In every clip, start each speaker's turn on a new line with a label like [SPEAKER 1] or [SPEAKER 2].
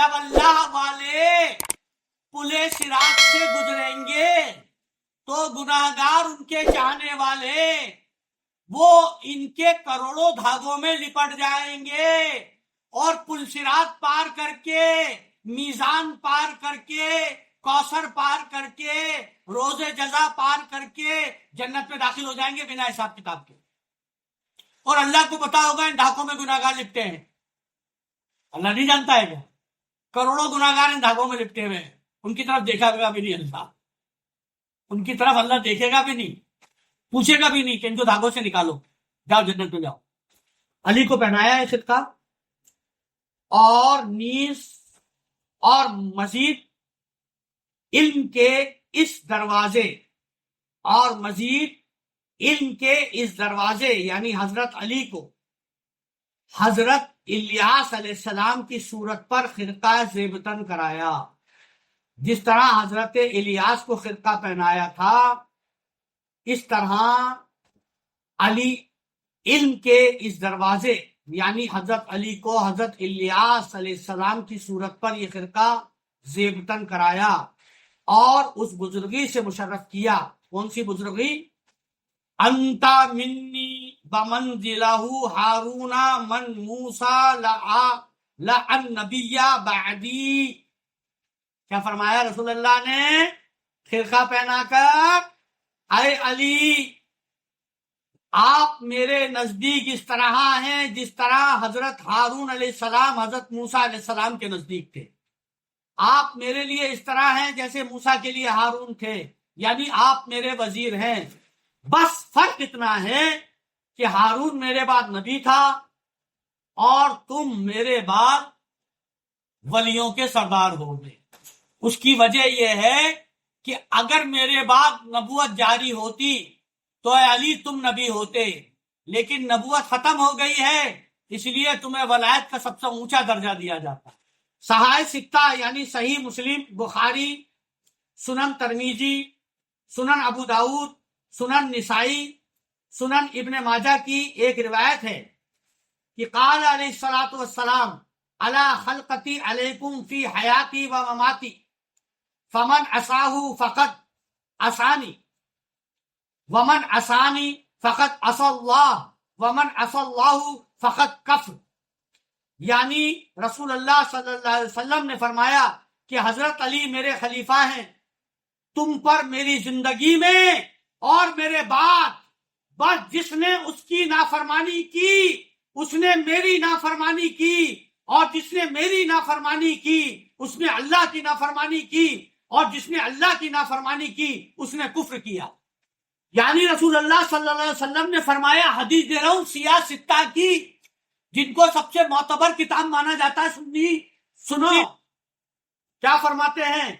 [SPEAKER 1] جب اللہ والے پلے صراط سے گزریں گے تو گناہگار ان کے چاہنے والے وہ ان کے کروڑوں دھاگوں میں لپٹ جائیں گے اور پل صراط پار کر کے، میزان پار کر کے، کوثر پار کر کے، روز جزا پار کر کے جنت میں داخل ہو جائیں گے بنا حساب کتاب کے۔ اور اللہ کو پتا ہوگا ان دھاگوں میں گناہگار لپٹے ہیں، اللہ نہیں جانتا ہے کیا؟ کروڑوں گناہگار ان دھاگوں میں لپٹے ہوئے ہیں، ان کی طرف دیکھا گا بھی نہیں اللہ، ان کی طرف اللہ دیکھے گا بھی نہیں، پوچھے گا بھی نہیں کہ ان کو دھاگوں سے نکالو، جاؤ جنت میں جاؤ۔ علی کو پہنایا ہے صدقہ، اور نیز اور مزید علم کے اس دروازے، اور مزید علم کے اس دروازے یعنی حضرت علی کو حضرت الیاس علیہ السلام کی صورت پر خرقہ زیبتن کرایا، جس طرح حضرت الیاس کو خرقہ پہنایا تھا، اس طرح علی علم کے اس دروازے یعنی حضرت علی کو حضرت الیاس علیہ السلام کی صورت پر یہ خرقہ زیبتن کرایا اور اس بزرگی سے مشرف کیا۔ کون سی بزرگی؟ انتا منی بمنزلہ ہارون من موسیٰ لعن نبی بعدی۔ کیا فرمایا رسول اللہ نے خرقہ پہنا کر؟ اے علی، آپ میرے نزدیک اس طرح ہیں جس طرح حضرت ہارون علیہ السلام حضرت موسیٰ علیہ السلام کے نزدیک تھے۔ آپ میرے لیے اس طرح ہیں جیسے موسیٰ کے لیے ہارون تھے، یعنی آپ میرے وزیر ہیں۔ بس فرق اتنا ہے کہ ہارون میرے بعد نبی تھا اور تم میرے بعد ولیوں کے سردار ہو گئے۔ اس کی وجہ یہ ہے کہ اگر میرے بعد نبوت جاری ہوتی تو اے علی تم نبی ہوتے، لیکن نبوت ختم ہو گئی ہے، اس لیے تمہیں ولایت کا سب سے اونچا درجہ دیا جاتا۔ صحائح ستہ یعنی صحیح مسلم، بخاری، سنن ترمذی، سنن ابو داؤد، سنن نسائی، سنن ابن ماجہ کی ایک روایت ہے کہ قال علیہ الصلوۃ والسلام علی خلقتی علیکم فی حیاتی و مماتی فمن عصاہ فقد عصانی ومن عصانی فقد عصى اللہ ومن عصى اللہ فقد کفر۔ یعنی رسول اللہ صلی اللہ علیہ وسلم نے فرمایا کہ حضرت علی میرے خلیفہ ہیں، تم پر میری زندگی میں اور میرے بعد بس جس نے اس کی نافرمانی کی اس نے میری نافرمانی کی، اور جس نے میری نافرمانی کی اس نے اللہ کی نافرمانی کی، اور جس نے اللہ کی نافرمانی کی اس نے کفر کیا۔ یعنی رسول اللہ صلی اللہ علیہ وسلم نے فرمایا، حدیث دے رہا ہوں سیاہ ستہ کی، جن کو سب سے معتبر کتاب مانا جاتا ہے، سنو کیا فرماتے ہیں۔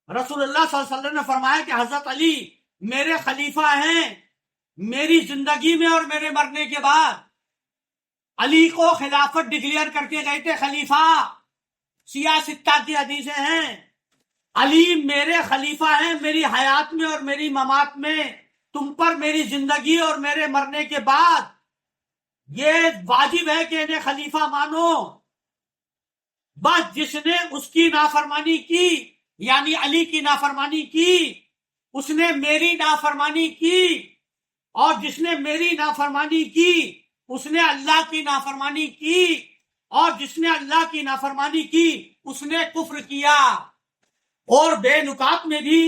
[SPEAKER 1] رسول اللہ صلی اللہ علیہ وسلم نے فرمایا کہ حضرت علی میرے خلیفہ ہیں میری زندگی میں اور میرے مرنے کے بعد۔ علی کو خلافت ڈکلیئر کر کے گئے تھے خلیفہ، سیاہ ستہ کی حدیثیں ہیں۔ علی میرے خلیفہ ہیں میری حیات میں اور میری ممات میں، تم پر میری زندگی اور میرے مرنے کے بعد یہ واجب ہے کہ انہیں خلیفہ مانو۔ بس جس نے اس کی نافرمانی کی یعنی علی کی نافرمانی کی اس نے میری نافرمانی کی، اور جس نے میری نافرمانی کی اس نے اللہ کی نافرمانی کی، اور جس نے اللہ کی نافرمانی کی اس نے کفر کیا۔ اور بے نکات میں بھی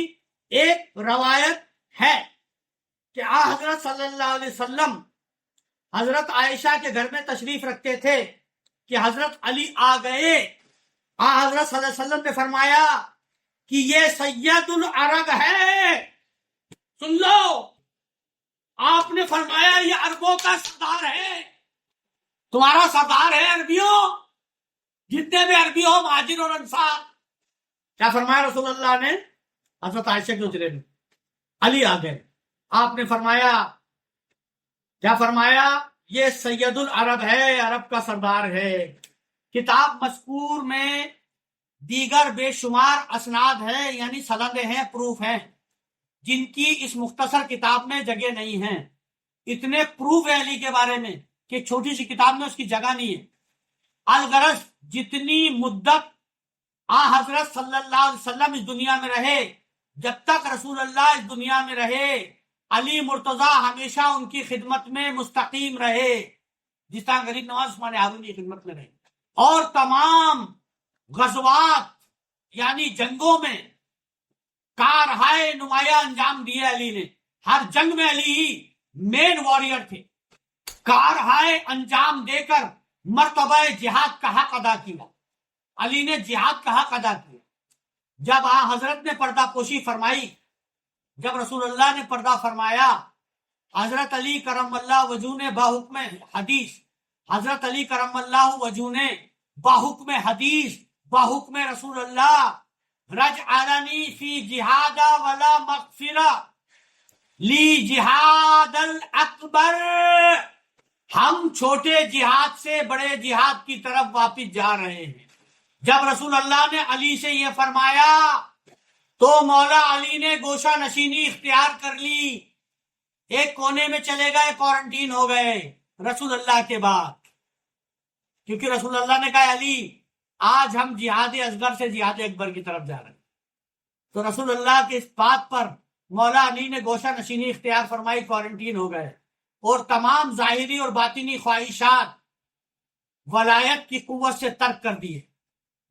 [SPEAKER 1] ایک روایت ہے کہ حضرت صلی اللہ علیہ وسلم حضرت عائشہ کے گھر میں تشریف رکھتے تھے کہ حضرت علی آ گئے۔ حضرت صلی اللہ علیہ وسلم نے فرمایا کہ یہ سید العرب ہے، سن لو۔ آپ نے فرمایا یہ عربوں کا سردار ہے، تمہارا سردار ہے عربیوں، جتنے بھی عربی ہو مہاجر اور انصار۔ کیا فرمایا رسول اللہ نے؟ حضرت عائشہ کے حجرے میں علی آ گئے، آپ نے فرمایا، کیا فرمایا؟ یہ سید العرب ہے، عرب کا سردار ہے۔ کتاب مذکور میں دیگر بے شمار اسناد ہیں یعنی سندیں ہیں، پروف ہیں، جن کی اس مختصر کتاب میں جگہ نہیں ہے۔ اتنے پروف ہے علی کے بارے میں کہ چھوٹی سی کتاب میں اس کی جگہ نہیں ہے۔ الغرض جتنی مدت حضرت صلی اللہ علیہ وسلم اس دنیا میں رہے، جب تک رسول اللہ اس دنیا میں رہے علی مرتضیٰ ہمیشہ ان کی خدمت میں مستقیم رہے، جس طرح غریب نواز عثمان ہارون کی خدمت میں رہے، اور تمام غزوات یعنی جنگوں میں کارہائے نمایاں انجام دیے علی نے۔ ہر جنگ میں علی ہی مین واریر تھے، کارہائے انجام دے کر مرتبہ جہاد کا حق ادا کیا۔ علی نے جہاد کا حق ادا کیا۔ جب حضرت نے پردہ پوشی فرمائی، جب رسول اللہ نے پردہ فرمایا، حضرت علی کرم اللہ وجہ نے باحکم حدیث، حضرت علی کرم اللہ وجہ نے باحکم حدیث، باحکم رسول اللہ، رجعلنی فی جہاد ولا مغفرہ لی جہاد الاکبر، ہم چھوٹے جہاد سے بڑے جہاد کی طرف واپس جا رہے ہیں۔ جب رسول اللہ نے علی سے یہ فرمایا تو مولا علی نے گوشہ نشینی اختیار کر لی، ایک کونے میں چلے گئے، کوارنٹین ہو گئے رسول اللہ کے بعد، کیونکہ رسول اللہ نے کہا علی آج ہم جہاد اصغر سے جہاد اکبر کی طرف جا رہے ہیں۔ تو رسول اللہ کے اس بات پر مولا علی نے گوشہ نشینی اختیار فرمائی، کوارنٹین ہو گئے، اور تمام ظاہری اور باطنی خواہشات ولایت کی قوت سے ترک کر دیے۔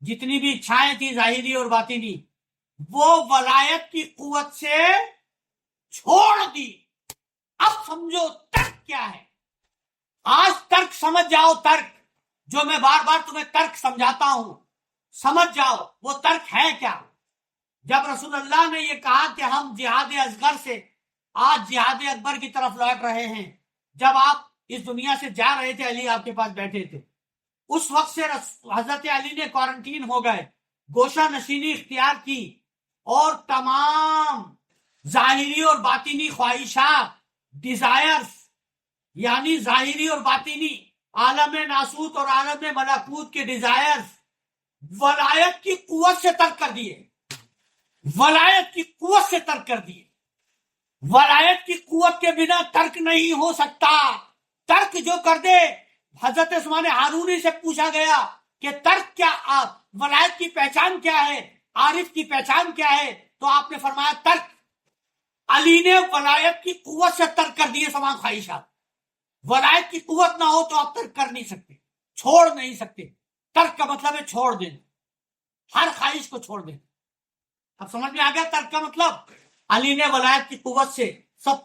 [SPEAKER 1] جتنی بھی اچھائیں تھی ظاہری اور باطنی، وہ ولایت کی قوت سے چھوڑ دی۔ اب سمجھو ترک کیا ہے۔ آج ترک سمجھ جاؤ، ترک جو میں بار بار تمہیں ترک سمجھاتا ہوں، سمجھ جاؤ وہ ترک ہے کیا۔ جب رسول اللہ نے یہ کہا کہ ہم جہاد اصغر سے آج جہاد اکبر کی طرف لوٹ رہے ہیں، جب آپ اس دنیا سے جا رہے تھے علی آپ کے پاس بیٹھے تھے، اس وقت سے حضرت علی نے کوارنٹین ہو گئے، گوشہ نشینی اختیار کی، اور تمام ظاہری اور باطنی خواہشات، ڈیزائرز، یعنی ظاہری اور باطنی عالم ناسوت اور عالم ملکوت کے ڈیزائرز ولایت کی قوت سے ترک کر دیے، ولایت کی قوت سے ترک کر دیے۔ ولایت کی قوت کے بنا ترک نہیں ہو سکتا۔ ترک جو کر دے، حضرت عثمان ہارونی سے پوچھا گیا کہ ترک کیا، آپ ولایت کی پہچان کیا ہے، عارف کی پہچان کیا ہے، تو آپ نے فرمایا ترک۔ علی نے ولایت کی قوت سے ترک کر دیے تمام خواہشات۔ ولایت کی قوت نہ ہو تو آپ ترک کر نہیں سکتے، چھوڑ نہیں سکتے۔ ترک کا مطلب ہے چھوڑ دینا، ہر خواہش کو چھوڑ دینا۔ اب سمجھ میں آ گیا ترک کا مطلب۔ علی نے ولایت کی قوت سے سب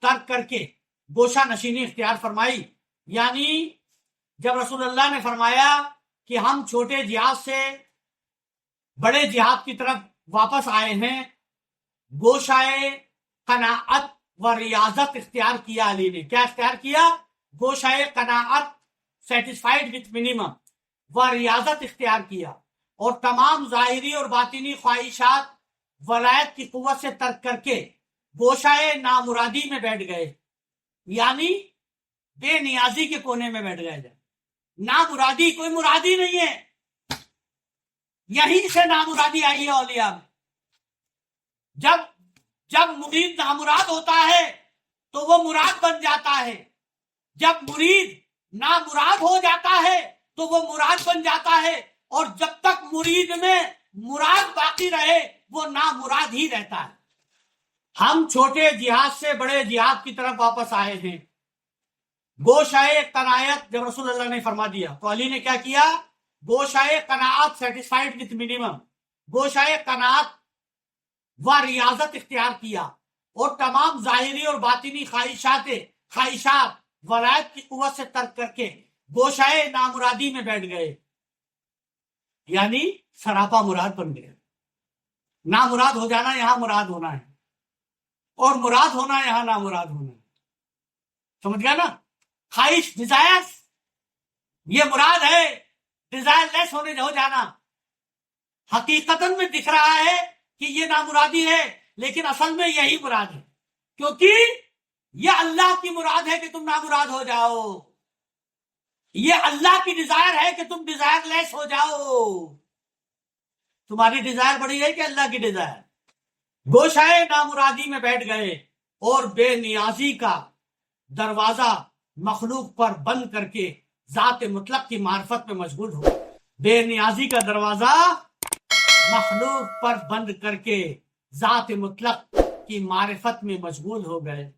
[SPEAKER 1] ترک کر کے گوشہ نشینی اختیار فرمائی، یعنی جب رسول اللہ نے فرمایا کہ ہم چھوٹے جہاد سے بڑے جہاد کی طرف واپس آئے ہیں، گوشہ قناعت و ریاضت اختیار کیا۔ علی نے کیا اختیار کیا؟ گوشہ قناعت، سیٹسفائیڈ وتھ منیمم، و ریاضت اختیار کیا، اور تمام ظاہری اور باطنی خواہشات ولایت کی قوت سے ترک کر کے گوشہ نامرادی میں بیٹھ گئے، یعنی بے نیازی کے کونے میں بیٹھ گئے۔ نامرادی کوئی مرادی نہیں ہے، یہیں سے نامرادی آئی ہے اولیاء میں۔ جب مرید نامراد ہوتا ہے تو وہ مراد بن جاتا ہے، جب مرید نامراد ہو جاتا ہے تو وہ مراد بن جاتا ہے، اور جب تک مرید میں مراد باقی رہے وہ نامراد ہی رہتا ہے۔ ہم چھوٹے جہاد سے بڑے جہاد کی طرف واپس آئے ہیں۔ گوشہ قناعت جب رسول اللہ نے فرما دیا تو علی نے کیا کیا؟ گوشہ قناعت، سیٹسفائیڈ وتھ منیمم، گوشہ قناعت و ریاضت اختیار کیا، اور تمام ظاہری اور باطنی خواہشات ولایت کی قوت سے ترک کر کے گوشہ نامرادی میں بیٹھ گئے، یعنی سراپا مراد بن گئے۔ نامراد ہو جانا یہاں مراد ہونا ہے، اور مراد ہونا یہاں نامراد ہونا ہے۔ سمجھ گیا نا؟ خواہش، ڈیزائر، یہ مراد ہے، ڈیزائر لیس ہو جانا۔ حقیقتاً میں دکھ رہا ہے کہ یہ نامرادی ہے، لیکن اصل میں یہی مراد ہے، کیونکہ یہ اللہ کی مراد ہے کہ تم نامراد ہو جاؤ، یہ اللہ کی ڈیزائر ہے کہ تم ڈیزائر لیس ہو جاؤ۔ تمہاری ڈیزائر بڑی ہے کہ اللہ کی ڈیزائر؟ گوشہ نامرادی میں بیٹھ گئے اور بے نیازی کا دروازہ مخلوق پر بند کر کے ذات مطلق کی معرفت میں مشغول ہو۔ بے نیازی کا دروازہ مخلوق پر بند کر کے ذات مطلق کی معرفت میں مشغول ہو گئے.